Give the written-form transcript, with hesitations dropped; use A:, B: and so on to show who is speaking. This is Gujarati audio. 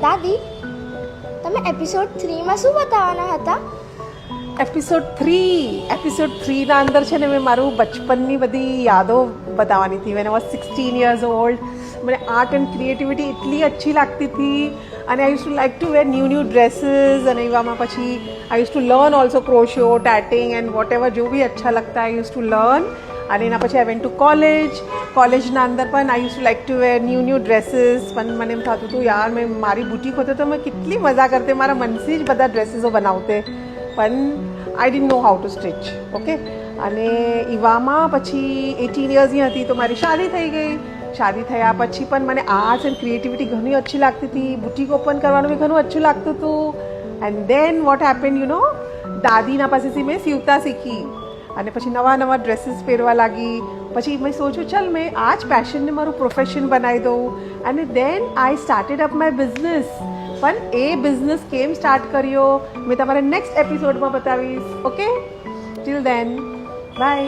A: દાદી, તમે એપિસોડ 3માં શું બતાવવાના હતા?
B: એપિસોડ 3ના અંદર છે ને મેં મારું બચપનની બધી યાદો બતાવવાની હતી. When I was 16 years old, મને આર્ટ એન્ડ ક્રિએટિવિટી એટલી અચ્છી લાગતી હતી અને I use to like to wear new dresses અને એવામાં પછી I use to learn also crochet, tatting and what ever જો બી અચ્છા લગતા આઈ યુઝ ટુ લર્ન. અને એના પછી આઈ વેન્ટ ટુ કોલેજના અંદર પણ I use to like to wear new dresses. પણ મને એમ થતું હતું યાર મેં મારી બુટીક હોતે તો મેં કેટલી મજા કરતે, મારા મનથી જ બધા ડ્રેસીસો બનાવતે, પણ I didn't know how to stitch. Okay, અને એવામાં પછી 18 yearsની હતી તો મારી શાદી થઈ ગઈ. શાદી થયા પછી પણ મને આર્ટ્સ એન્ડ ક્રિએટિવિટી ઘણી અચ્છી લાગતી હતી, બુટીક ઓપન કરવાનું બી ઘણું અચ્છું લાગતું હતું. એન્ડ દેન વોટ હેપન દાદીના પાસેથી મેં સીવતા શીખી અને પછી નવા ડ્રેસીસ પહેરવા લાગી. પછી મેં સોચ્યું ચાલ મેં આ જ પેશનને મારું પ્રોફેશન બનાવી દઉં. અને then I started up my business. પણ એ બિઝનેસ કેમ સ્ટાર્ટ કર્યો મેં તમારે નેક્સ્ટ એપિસોડમાં બતાવીશ. Okay, till then by.